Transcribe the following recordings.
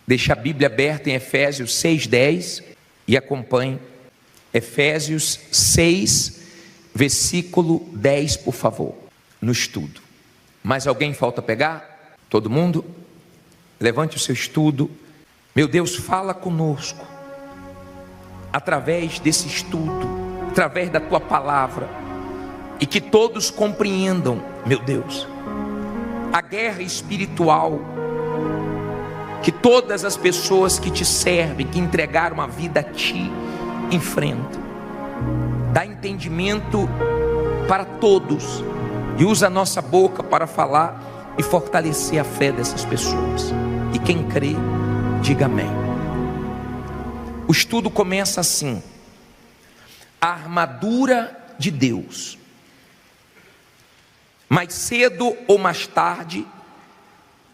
Deixe a Bíblia aberta em Efésios 6:10 e acompanhe Efésios 6, versículo 10, por favor, no estudo. Mais alguém falta pegar? Todo mundo? Levante o seu estudo. Meu Deus, fala conosco através desse estudo, através da tua palavra, e que todos compreendam, meu Deus, a guerra espiritual que todas as pessoas que te servem, que entregaram a vida a ti, enfrentam. Dá entendimento para todos e usa a nossa boca para falar e fortalecer a fé dessas pessoas. E quem crê, diga amém. O estudo começa assim: a armadura de Deus. Mais cedo ou mais tarde,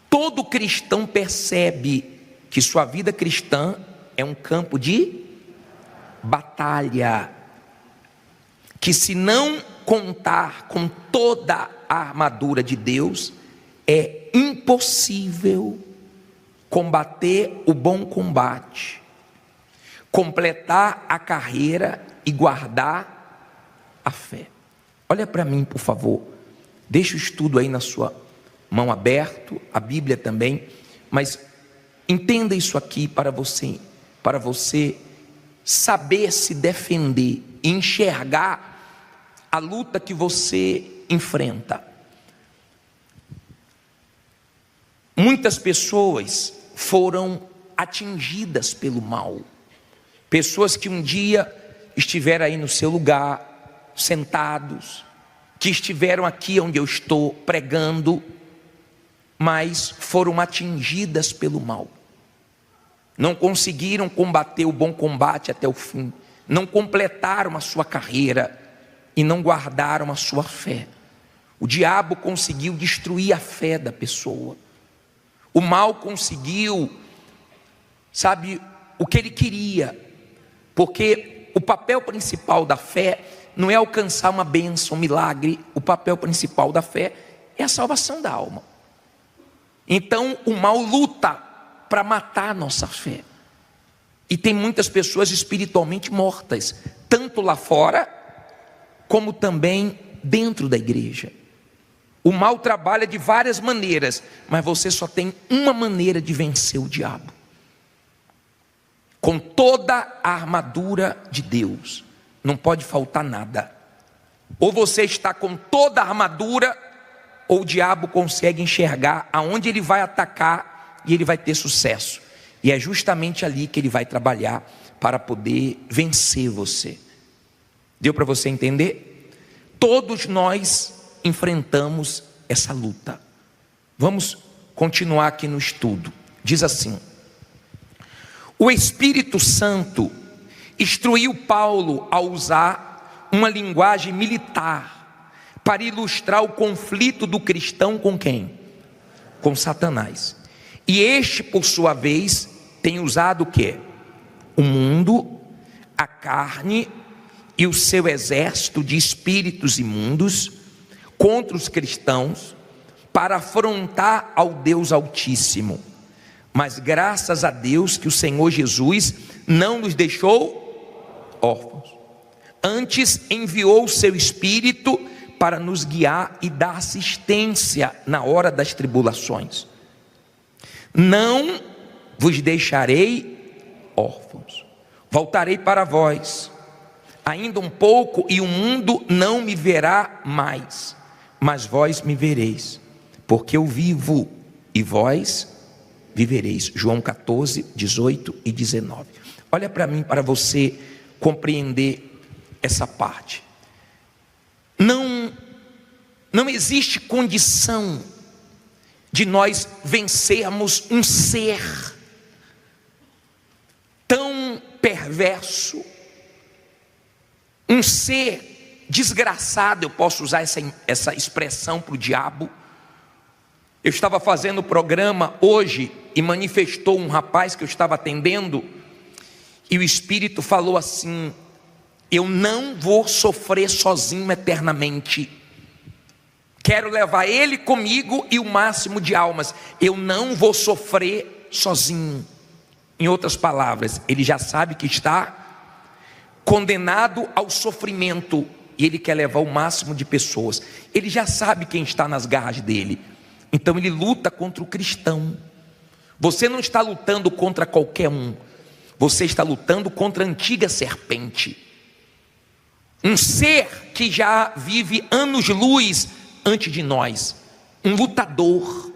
todo cristão percebe que sua vida cristã é um campo de batalha, que se não contar com toda a armadura de Deus, é impossível combater o bom combate, completar a carreira e guardar a fé. Olha para mim, por favor. Deixa o estudo aí na sua mão aberto, a Bíblia também, mas entenda isso aqui para você saber se defender e enxergar a luta que você enfrenta. Muitas pessoas foram atingidas pelo mal, pessoas que um dia estiveram aí no seu lugar, sentados, que estiveram aqui onde eu estou pregando, mas foram atingidas pelo mal, não conseguiram combater o bom combate até o fim, não completaram a sua carreira e não guardaram a sua fé. O diabo conseguiu destruir a fé da pessoa, o mal conseguiu, sabe, o que ele queria, porque o papel principal da fé não é alcançar uma bênção, um milagre. O papel principal da fé é a salvação da alma. Então o mal luta para matar a nossa fé, e tem muitas pessoas espiritualmente mortas, tanto lá fora como também dentro da igreja. O mal trabalha de várias maneiras, mas você só tem uma maneira de vencer o diabo: com toda a armadura de Deus. Não pode faltar nada. Ou você está com toda a armadura, ou o diabo consegue enxergar aonde ele vai atacar e ele vai ter sucesso. E é justamente ali que ele vai trabalhar para poder vencer você. Deu para você entender? Todos nós enfrentamos essa luta. Vamos continuar aqui no estudo. Diz assim: o Espírito Santo instruiu Paulo a usar uma linguagem militar para ilustrar o conflito do cristão com quem? Com Satanás. E este, por sua vez, tem usado o quê? O mundo, a carne e o seu exército de espíritos imundos contra os cristãos para afrontar ao Deus Altíssimo. Mas graças a Deus que o Senhor Jesus não nos deixou órfãos, antes enviou o seu Espírito para nos guiar e dar assistência na hora das tribulações. Não vos deixarei órfãos, voltarei para vós, ainda um pouco e o mundo não me verá mais, mas vós me vereis, porque eu vivo e vós vivereis. João 14, 18 e 19. Olha para mim, para você compreender essa parte. Não existe condição de nós vencermos um ser tão perverso, um ser desgraçado. Eu posso usar essa expressão para o diabo. Eu estava fazendo o programa hoje e manifestou um rapaz que eu estava atendendo, e o Espírito falou assim: eu não vou sofrer sozinho eternamente, quero levar ele comigo e o máximo de almas, eu não vou sofrer sozinho. Em outras palavras, ele já sabe que está condenado ao sofrimento e ele quer levar o máximo de pessoas. Ele já sabe quem está nas garras dele. Então ele luta contra o cristão. Você não está lutando contra qualquer um. Você está lutando contra a antiga serpente. Um ser que já vive anos-luz antes de nós. Um lutador.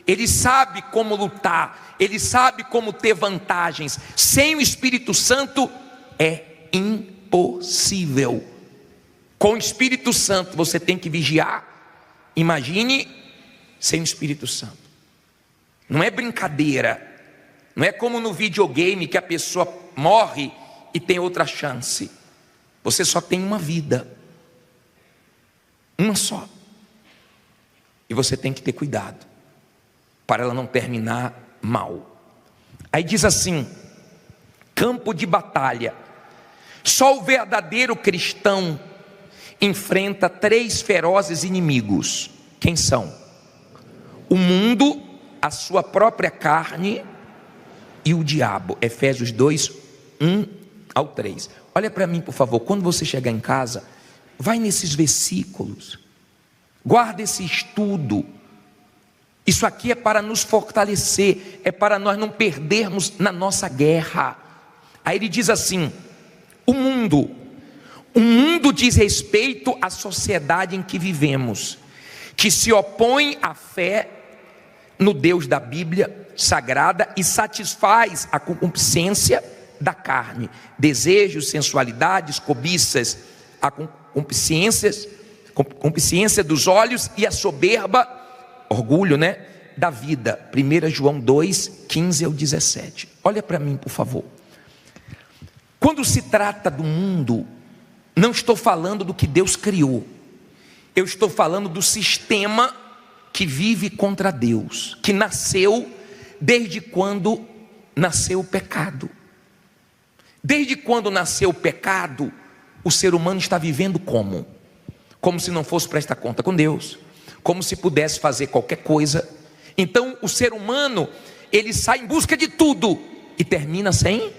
Ele sabe como lutar. Ele sabe como ter vantagens. Sem o Espírito Santo é impossível. Com o Espírito Santo você tem que vigiar. Imagine sem o Espírito Santo. Não é brincadeira. Não é como no videogame que a pessoa morre e tem outra chance. Você só tem uma vida. Uma só. E você tem que ter cuidado para ela não terminar mal. Aí diz assim: campo de batalha. Só o verdadeiro cristão enfrenta 3 ferozes inimigos. Quem são? O mundo, a sua própria carne e o diabo. Efésios 2, 1 ao 3. Olha para mim, por favor. Quando você chegar em casa, vai nesses versículos. Guarda esse estudo. Isso aqui é para nos fortalecer. É para nós não perdermos na nossa guerra. Aí ele diz assim: o mundo diz respeito à sociedade em que vivemos, que se opõe à fé no Deus da Bíblia Sagrada e satisfaz a concupiscência da carne, desejos, sensualidades, cobiças, a concupiscência dos olhos e a soberba, orgulho, da vida. 1 João 2, 15 ao 17. Olha para mim, por favor. Quando se trata do mundo, não estou falando do que Deus criou. Eu estou falando do sistema que vive contra Deus, que nasceu desde quando nasceu o pecado. Desde quando nasceu o pecado, o ser humano está vivendo como? Como se não fosse prestar conta com Deus, como se pudesse fazer qualquer coisa. Então o ser humano, ele sai em busca de tudo e termina sem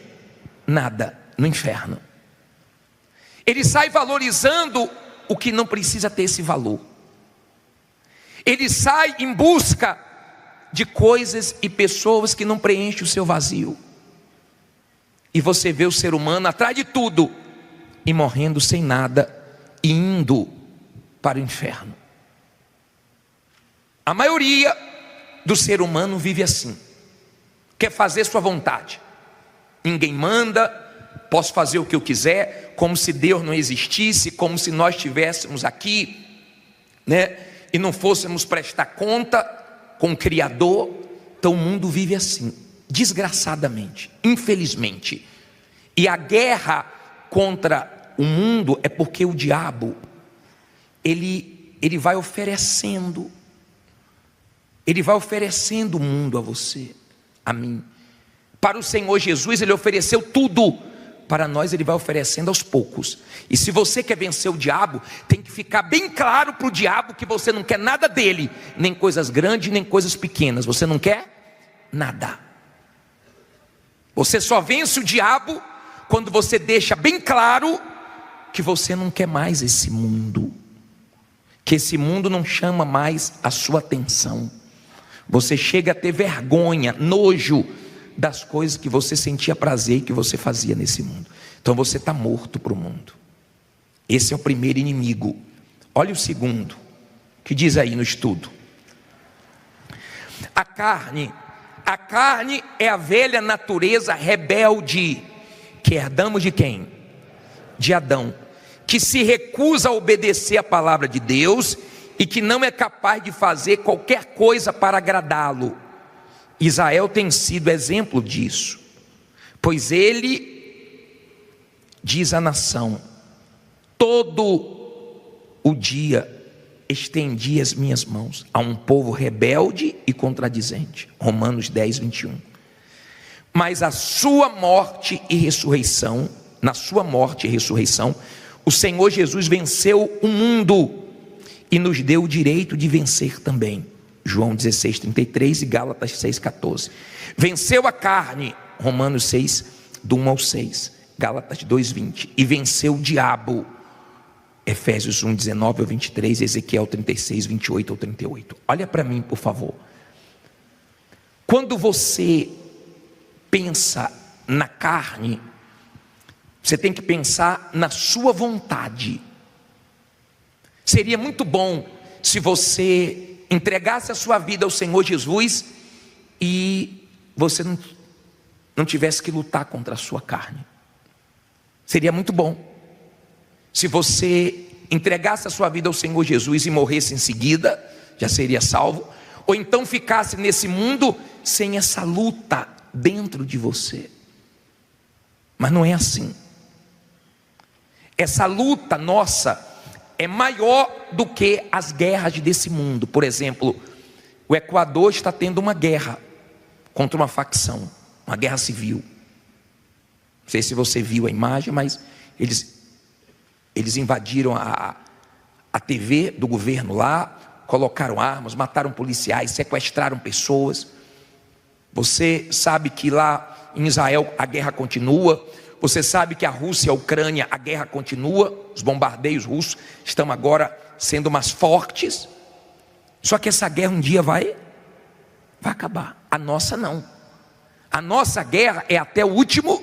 nada, no inferno. Ele sai valorizando o que não precisa ter esse valor. Ele sai em busca de coisas e pessoas que não preenchem o seu vazio. E você vê o ser humano atrás de tudo e morrendo sem nada e indo para o inferno. A maioria do ser humano vive assim. Quer fazer sua vontade. Ninguém manda, posso fazer o que eu quiser, como se Deus não existisse, como se nós estivéssemos aqui, e não fôssemos prestar conta com o Criador. Então o mundo vive assim, desgraçadamente, infelizmente. E a guerra contra o mundo é porque o diabo, ele vai oferecendo o mundo a você, a mim. Para o Senhor Jesus ele ofereceu tudo. Para nós ele vai oferecendo aos poucos. E se você quer vencer o diabo, tem que ficar bem claro para o diabo que você não quer nada dele, nem coisas grandes, nem coisas pequenas. Você não quer nada. Você só vence o diabo quando você deixa bem claro que você não quer mais esse mundo, que esse mundo não chama mais a sua atenção. Você chega a ter vergonha, nojo das coisas que você sentia prazer e que você fazia nesse mundo. Então você está morto para o mundo. Esse é o primeiro inimigo. Olha o segundo, que diz aí no estudo. A carne é a velha natureza rebelde, que herdamos de quem? De Adão, que se recusa a obedecer a palavra de Deus e que não é capaz de fazer qualquer coisa para agradá-lo. Israel tem sido exemplo disso, pois ele diz à nação: todo o dia estendi as minhas mãos a um povo rebelde e contradizente. Romanos 10, 21. Mas na sua morte e ressurreição, o Senhor Jesus venceu o mundo e nos deu o direito de vencer também. João 16, 33 e Gálatas 6, 14. Venceu a carne Romanos 6, do 1 ao 6, Gálatas 2:20, e venceu o diabo, Efésios 1, 19 ao 23, Ezequiel 36, 28 ao 38. Olha para mim, por favor. Quando você pensa na carne, você tem que pensar na sua vontade. Seria muito bom se você entregasse a sua vida ao Senhor Jesus e você não tivesse que lutar contra a sua carne. Seria muito bom se você entregasse a sua vida ao Senhor Jesus e morresse em seguida, já seria salvo. Ou então ficasse nesse mundo sem essa luta dentro de você. Mas não é assim. Essa luta nossa é maior do que as guerras desse mundo. Por exemplo, o Equador está tendo uma guerra contra uma facção, uma guerra civil. Não sei se você viu a imagem, mas eles invadiram a TV do governo lá, colocaram armas, mataram policiais, sequestraram pessoas. Você sabe que lá em Israel a guerra continua. Você sabe que a Rússia e a Ucrânia, a guerra continua. Os bombardeios russos estão agora sendo mais fortes. Só que essa guerra um dia vai acabar. A nossa não. A nossa guerra é até o último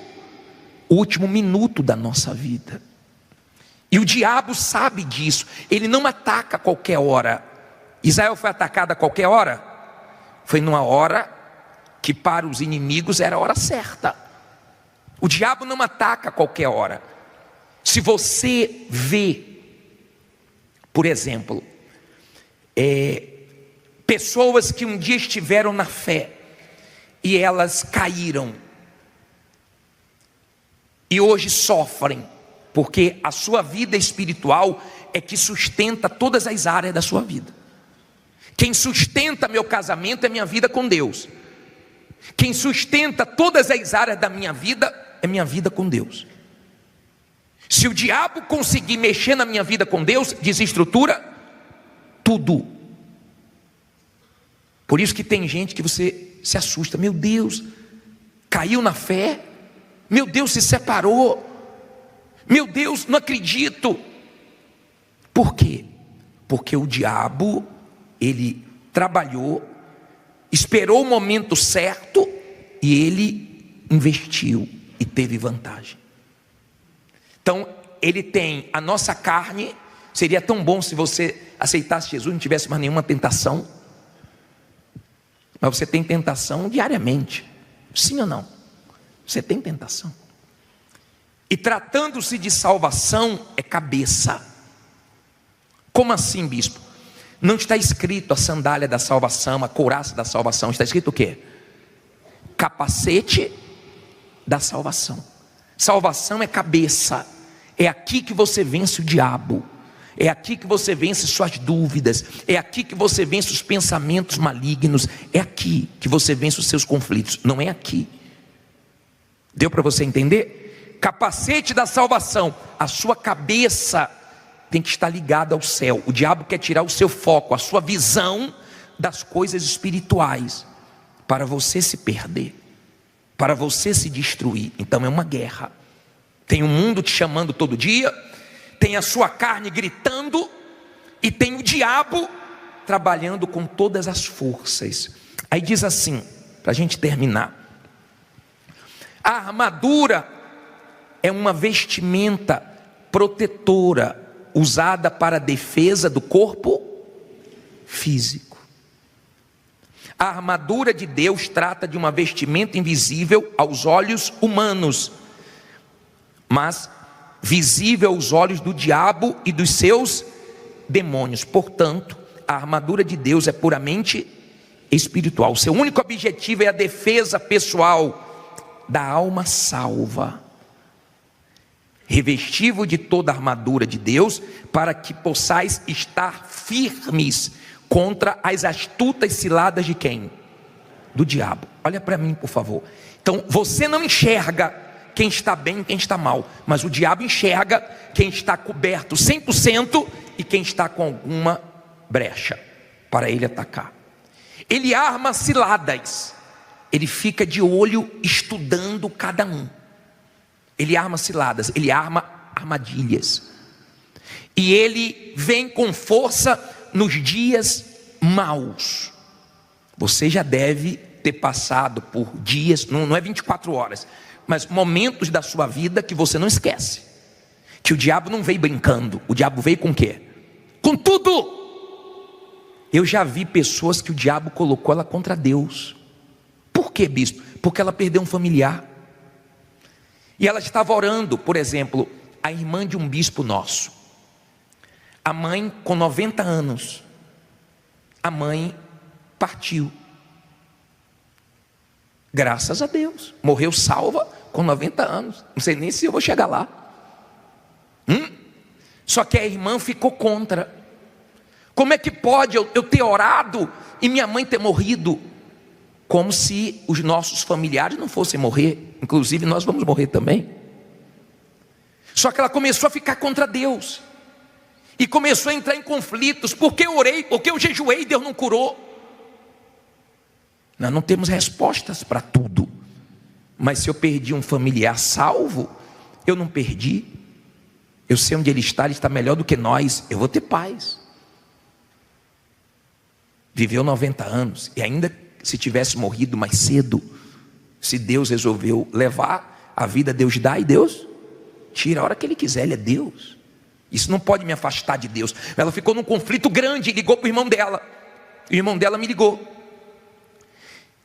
minuto da nossa vida. E o diabo sabe disso. Ele não ataca a qualquer hora. Israel foi atacada a qualquer hora? Foi numa hora que para os inimigos era a hora certa. O diabo não ataca a qualquer hora. Se você vê, por exemplo, pessoas que um dia estiveram na fé e elas caíram e hoje sofrem, porque a sua vida espiritual é que sustenta todas as áreas da sua vida. Quem sustenta meu casamento é minha vida com Deus. Quem sustenta todas as áreas da minha vida é minha vida com Deus. Se o diabo conseguir mexer na minha vida com Deus, desestrutura tudo. Por isso que tem gente que você se assusta. Meu Deus, caiu na fé. Meu Deus, se separou. Meu Deus, não acredito. Por quê? Porque o diabo, ele trabalhou, esperou o momento certo e ele investiu e teve vantagem. Então, ele tem a nossa carne. Seria tão bom se você aceitasse Jesus e não tivesse mais nenhuma tentação. Mas você tem tentação diariamente. Sim ou não? Você tem tentação. E tratando-se de salvação, é cabeça. Como assim, bispo? Não está escrito a sandália da salvação, a couraça da salvação. Está escrito o quê? Capacete da salvação. Salvação é cabeça. É aqui que você vence o diabo. É aqui que você vence suas dúvidas. É aqui que você vence os pensamentos malignos. É aqui que você vence os seus conflitos. Não é aqui. Deu para você entender? Capacete da salvação. A sua cabeça tem que estar ligada ao céu. O diabo quer tirar o seu foco, a sua visão das coisas espirituais, para você se perder, para você se destruir. Então é uma guerra. Tem um mundo te chamando todo dia, tem a sua carne gritando, e tem o diabo trabalhando com todas as forças. Aí diz assim, para a gente terminar: a armadura é uma vestimenta protetora, usada para a defesa do corpo físico. A armadura de Deus trata de uma vestimenta invisível aos olhos humanos, mas visível aos olhos do diabo e dos seus demônios. Portanto, a armadura de Deus é puramente espiritual. Seu único objetivo é a defesa pessoal da alma salva. Revesti-vos de toda a armadura de Deus, para que possais estar firmes contra as astutas ciladas de quem? Do diabo. Olha para mim, por favor. Então, você não enxerga quem está bem e quem está mal, mas o diabo enxerga quem está coberto 100% e quem está com alguma brecha para ele atacar. Ele arma ciladas. ele fica de olho estudando cada um. Ele arma ciladas, ele arma armadilhas. E ele vem com força nos dias maus. Você já deve ter passado por dias, não é 24 horas, mas momentos da sua vida que você não esquece. Que o diabo não veio brincando, o diabo veio com o quê? Com tudo. Eu já vi pessoas que o diabo colocou ela contra Deus. Por quê, bispo? Porque ela perdeu um familiar. E ela estava orando, por exemplo, a irmã de um bispo nosso. A mãe com 90 anos. A mãe partiu. Graças a Deus. Morreu salva com 90 anos. Não sei nem se eu vou chegar lá. Só que a irmã ficou contra. Como é que pode eu ter orado e minha mãe ter morrido? Como se os nossos familiares não fossem morrer. Inclusive nós vamos morrer também. Só que ela começou a ficar contra Deus. E começou a entrar em conflitos. Porque eu orei, porque eu jejuei e Deus não curou. Nós não temos respostas para tudo. Mas se eu perdi um familiar salvo, eu não perdi. Eu sei onde ele está melhor do que nós. Eu vou ter paz. Viveu 90 anos. E ainda se tivesse morrido mais cedo, se Deus resolveu levar a vida, Deus dá e Deus tira a hora que Ele quiser. Ele é Deus. Isso não pode me afastar de Deus. Ela ficou num conflito grande, ligou para o irmão dela. O irmão dela me ligou.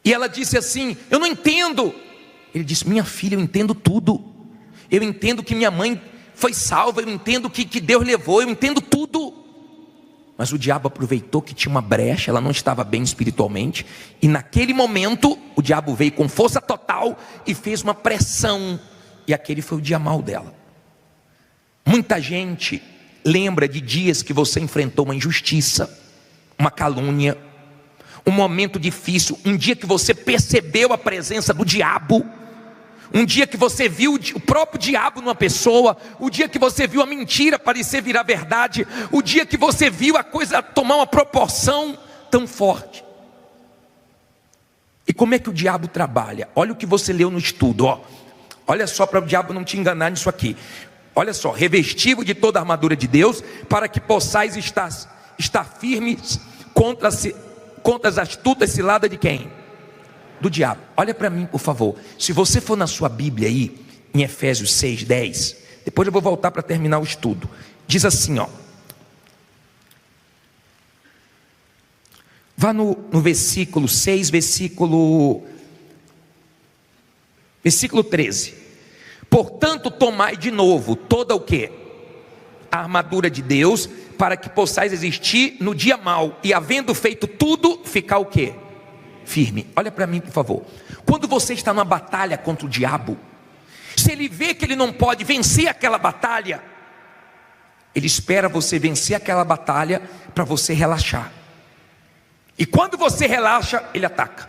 E ela disse assim: eu não entendo. Ele disse: minha filha, eu entendo tudo. Eu entendo que minha mãe foi salva, eu entendo que Deus levou, eu entendo tudo. Mas o diabo aproveitou que tinha uma brecha, ela não estava bem espiritualmente. E naquele momento, o diabo veio com força total e fez uma pressão. E aquele foi o dia mau dela. Muita gente lembra de dias que você enfrentou uma injustiça, uma calúnia, um momento difícil, um dia que você percebeu a presença do diabo, um dia que você viu o próprio diabo numa pessoa, o dia que você viu a mentira parecer virar verdade, o dia que você viu a coisa tomar uma proporção tão forte. E como é que o diabo trabalha? Olha o que você leu no estudo, ó. Olha só, para o diabo não te enganar nisso aqui. Olha só: revesti-vos de toda a armadura de Deus, para que possais estar firmes contra as astutas ciladas de quem? Do diabo. Olha para mim, por favor. Se você for na sua Bíblia aí, em Efésios 6:10, depois eu vou voltar para terminar o estudo. Diz assim, ó. Vá no versículo 6, versículo 13. Portanto, tomai de novo toda o quê? A armadura de Deus, para que possais resistir no dia mau, e havendo feito tudo, ficar o quê? Firme. Olha para mim, por favor. Quando você está numa batalha contra o diabo, se ele vê que ele não pode vencer aquela batalha, ele espera você vencer aquela batalha para você relaxar. E quando você relaxa, ele ataca.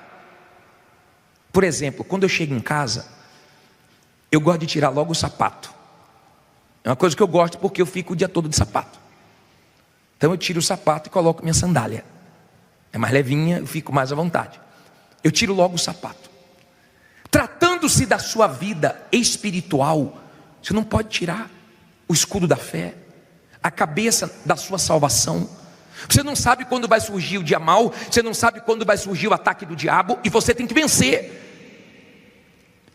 Por exemplo, quando eu chego em casa, eu gosto de tirar logo o sapato. É uma coisa que eu gosto, porque eu fico o dia todo de sapato. Então eu tiro o sapato e coloco minha sandália. É mais levinha, eu fico mais à vontade. Eu tiro logo o sapato. Tratando-se da sua vida espiritual, você não pode tirar o escudo da fé, a cabeça da sua salvação. Você não sabe quando vai surgir o dia mau, você não sabe quando vai surgir o ataque do diabo, e você tem que vencer.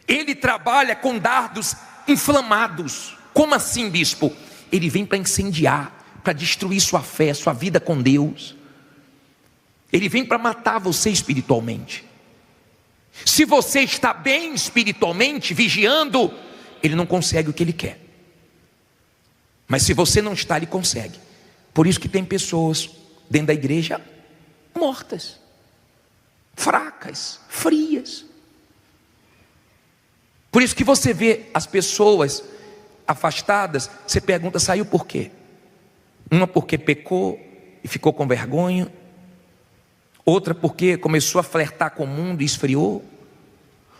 Ele trabalha com dardos inflamados. Como assim, bispo? Ele vem para incendiar, para destruir sua fé, sua vida com Deus. Ele vem para matar você espiritualmente. Se você está bem espiritualmente, vigiando, ele não consegue o que ele quer. Mas se você não está, ele consegue. Por isso que tem pessoas dentro da igreja mortas, fracas, frias. Por isso que você vê as pessoas afastadas, você pergunta: saiu por quê? Uma porque pecou e ficou com vergonha, outra porque começou a flertar com o mundo e esfriou,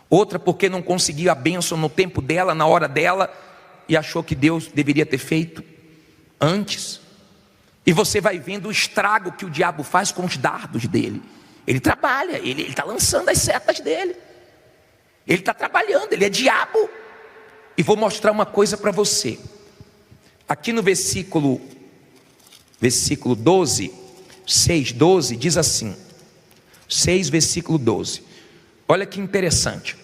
outra porque não conseguiu a bênção no tempo dela, na hora dela, e achou que Deus deveria ter feito antes. E você vai vendo o estrago que o diabo faz com os dardos dele. Ele trabalha, ele está lançando as setas dele. Ele está trabalhando, ele é diabo. E vou mostrar uma coisa para você. Aqui no versículo 12, 6, 12, diz assim, 6, versículo 12. Olha que interessante.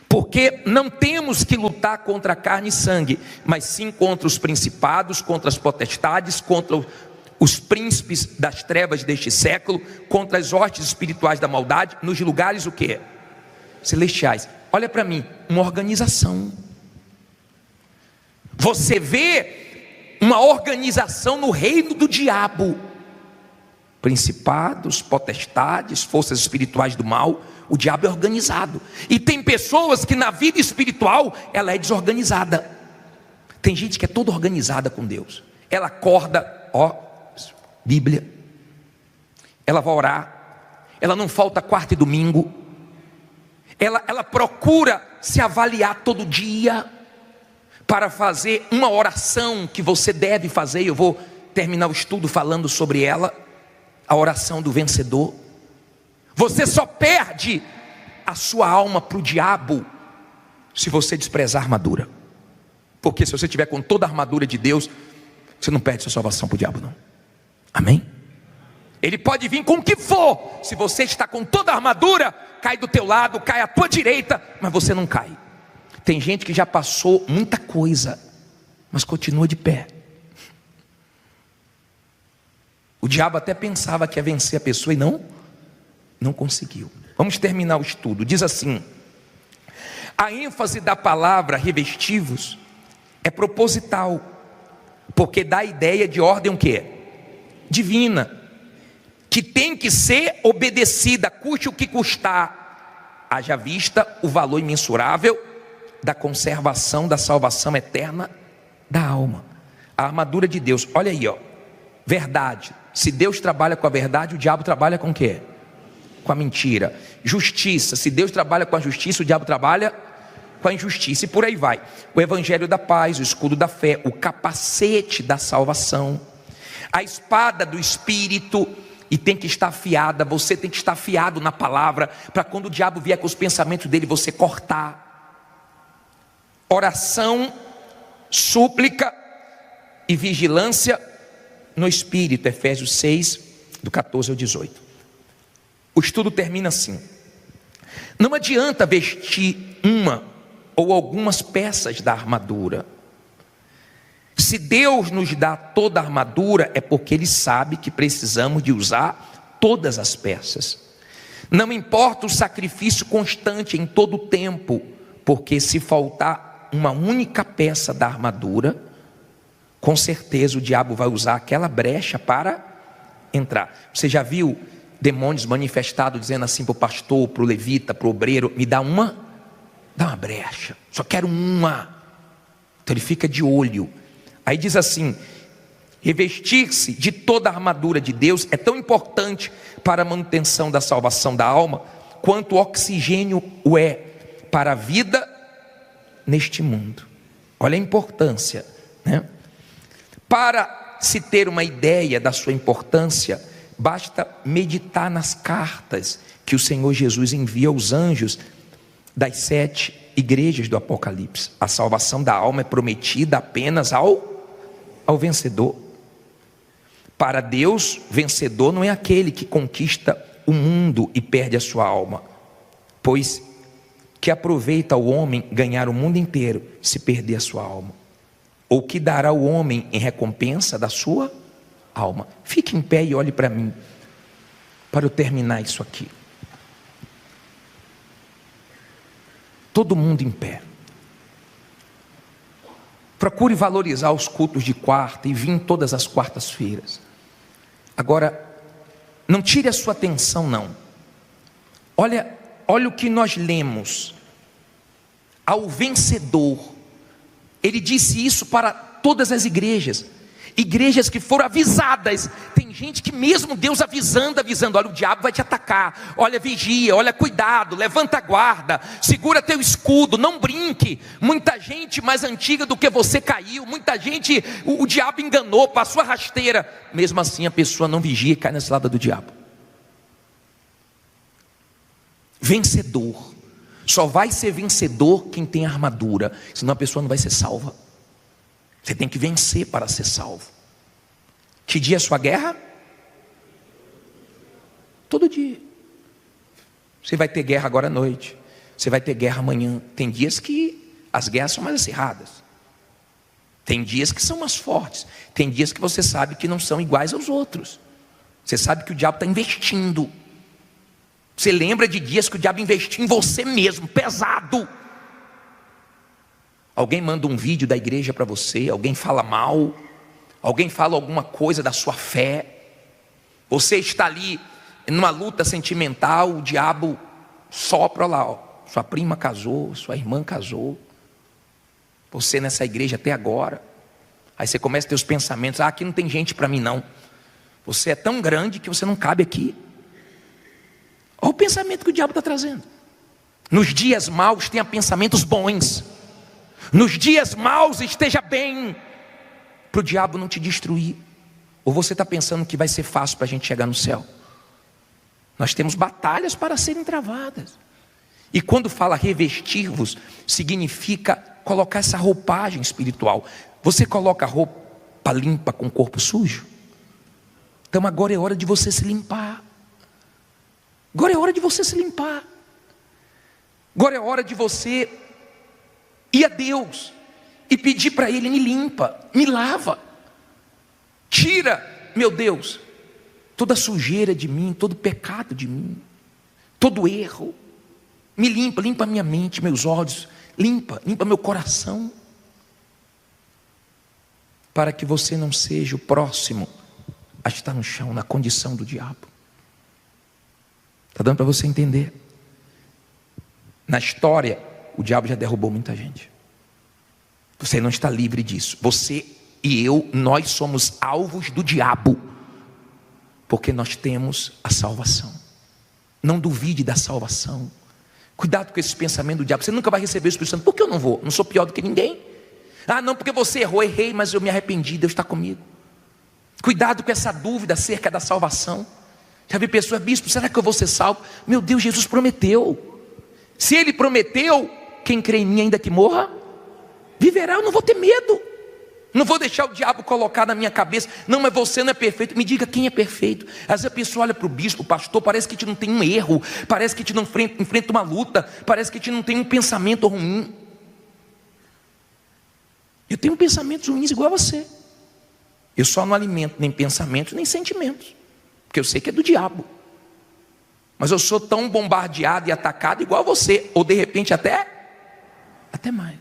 Porque não temos que lutar contra carne e sangue, mas sim contra os principados, contra as potestades, contra os príncipes das trevas deste século, contra as hostes espirituais da maldade, nos lugares o quê? Celestiais. Olha para mim, uma organização. Você vê uma organização no reino do diabo. Principados, potestades, forças espirituais do mal. O diabo é organizado. E tem pessoas que na vida espiritual ela é desorganizada. Tem gente que é toda organizada com Deus. Ela acorda, Bíblia. Ela vai orar. Ela não falta quarta e domingo. Ela procura se avaliar todo dia para fazer uma oração que você deve fazer. Eu vou terminar o estudo falando sobre ela. A oração do vencedor. Você só perde a sua alma para o diabo se você desprezar a armadura. Porque se você estiver com toda a armadura de Deus, você não perde sua salvação para o diabo, não. Amém? Ele pode vir com o que for. Se você está com toda a armadura, cai do teu lado, cai à tua direita, mas você não cai. Tem gente que já passou muita coisa, mas continua de pé. O diabo até pensava que ia vencer a pessoa e não conseguiu. Vamos terminar o estudo. Diz assim: a ênfase da palavra revestivos é proposital, porque dá a ideia de ordem o quê? Divina, que tem que ser obedecida, custe o que custar, haja vista o valor imensurável da conservação da salvação eterna da alma. A armadura de Deus, olha aí, verdade. Se Deus trabalha com a verdade, o diabo trabalha com o quê? Com a mentira. Justiça, se Deus trabalha com a justiça, o diabo trabalha com a injustiça, e por aí vai. O evangelho da paz, o escudo da fé, o capacete da salvação, a espada do Espírito, e tem que estar afiada. Você tem que estar afiado na palavra, para quando o diabo vier com os pensamentos dele, você cortar. Oração, súplica e vigilância no Espírito, Efésios 6, do 14 ao 18. O estudo termina assim: não adianta vestir uma ou algumas peças da armadura. Se Deus nos dá toda a armadura, é porque Ele sabe que precisamos de usar todas as peças. Não importa o sacrifício constante em todo o tempo, porque se faltar uma única peça da armadura, com certeza o diabo vai usar aquela brecha para entrar. Você já viu demônios manifestados dizendo assim para o pastor, para o levita, para o obreiro: me dá uma brecha, só quero uma. Então ele fica de olho. Aí diz assim: revestir-se de toda a armadura de Deus é tão importante para a manutenção da salvação da alma, quanto o oxigênio o é para a vida neste mundo. Olha a importância, né? Para se ter uma ideia da sua importância, basta meditar nas cartas que o Senhor Jesus envia aos anjos das 7 igrejas do Apocalipse. A salvação da alma é prometida apenas ao vencedor. Para Deus, vencedor não é aquele que conquista o mundo e perde a sua alma, pois que aproveita o homem ganhar o mundo inteiro se perder a sua alma? Ou que dará o homem em recompensa da sua alma? Fique em pé e olhe para mim, para eu terminar isso aqui. Todo mundo em pé. Procure valorizar os cultos de quarta e vir todas as quartas-feiras. Agora, não tire a sua atenção não. Olha o que nós lemos. Ao vencedor. Ele disse isso para todas as igrejas. Igrejas que foram avisadas. Tem gente que mesmo Deus avisando, olha, o diabo vai te atacar, olha, vigia, olha, cuidado, levanta a guarda, segura teu escudo, não brinque. Muita gente mais antiga do que você caiu, muita gente o diabo enganou, passou a rasteira, mesmo assim a pessoa não vigia e cai na cilada do diabo. Vencedor. Só vai ser vencedor quem tem armadura, senão a pessoa não vai ser salva. Você tem que vencer para ser salvo. Que dia é a sua guerra? Todo dia. Você vai ter guerra agora à noite, você vai ter guerra amanhã. Tem dias que as guerras são mais acirradas, tem dias que são mais fortes, tem dias que você sabe que não são iguais aos outros. Você sabe que o diabo está investindo. Você lembra de dias que o diabo investiu em você mesmo, pesado. Alguém manda um vídeo da igreja para você, alguém fala mal, alguém fala alguma coisa da sua fé. Você está ali numa luta sentimental, o diabo sopra lá, ó, sua prima casou, sua irmã casou, você nessa igreja até agora. Aí você começa a ter os pensamentos: aqui não tem gente para mim não, você é tão grande que você não cabe aqui. Olha o pensamento que o diabo está trazendo. Nos dias maus tenha pensamentos bons, nos dias maus esteja bem, para o diabo não te destruir. Ou você está pensando que vai ser fácil para a gente chegar no céu? Nós temos batalhas para serem travadas. E quando fala revestir-vos, significa colocar essa roupagem espiritual. Você coloca roupa limpa com o corpo sujo? Então agora é hora de você se limpar. Agora é hora de você se limpar. Agora é hora de você ir a Deus e pedir para Ele: me limpa, me lava. Tira, meu Deus, toda sujeira de mim, todo pecado de mim, todo erro. Me limpa, limpa minha mente, meus olhos, limpa meu coração, para que você não seja o próximo a estar no chão, na condição do diabo. Está dando para você entender? Na história, o diabo já derrubou muita gente. Você não está livre disso. Você e eu, nós somos alvos do diabo, porque nós temos a salvação. Não duvide da salvação. Cuidado com esse pensamento do diabo. Você nunca vai receber o Espírito Santo. Por que eu não vou? Não sou pior do que ninguém. Não, porque você errou. Errei, mas eu me arrependi, Deus está comigo. Cuidado com essa dúvida acerca da salvação. Já vi pessoas: bispo, será que eu vou ser salvo? Meu Deus, Jesus prometeu. Se Ele prometeu, quem crê em mim ainda que morra, viverá. Eu não vou ter medo. Não vou deixar o diabo colocar na minha cabeça: não, mas você não é perfeito. Me diga quem é perfeito. Às vezes a pessoa olha para o bispo, o pastor, parece que a gente não tem um erro, parece que a gente não enfrenta uma luta, parece que a gente não tem um pensamento ruim. Eu tenho pensamentos ruins igual a você. Eu só não alimento nem pensamentos nem sentimentos, porque eu sei que é do diabo. Mas eu sou tão bombardeado e atacado igual a você, ou de repente até mais.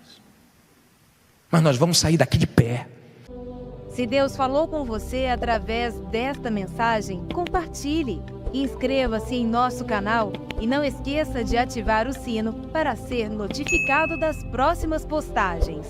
Mas nós vamos sair daqui de pé. Se Deus falou com você através desta mensagem, compartilhe. Inscreva-se em nosso canal e não esqueça de ativar o sino para ser notificado das próximas postagens.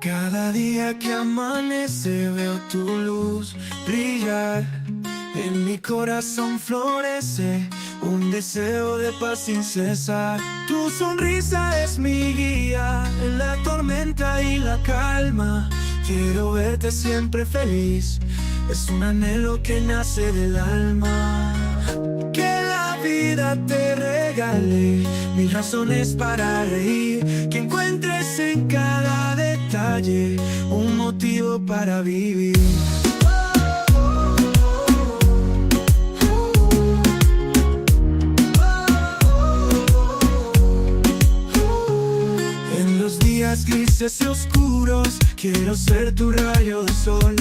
Cada día que amanece veo tu luz brillar. En mi corazón florece un deseo de paz sin cesar. Tu sonrisa es mi guía en la tormenta y la calma. Quiero verte siempre feliz, es un anhelo que nace del alma. Que la vida te regale mil razones para reír, que encuentres en cada detalle un motivo para vivir. días grises y oscuros, quiero ser tu rayo de sol.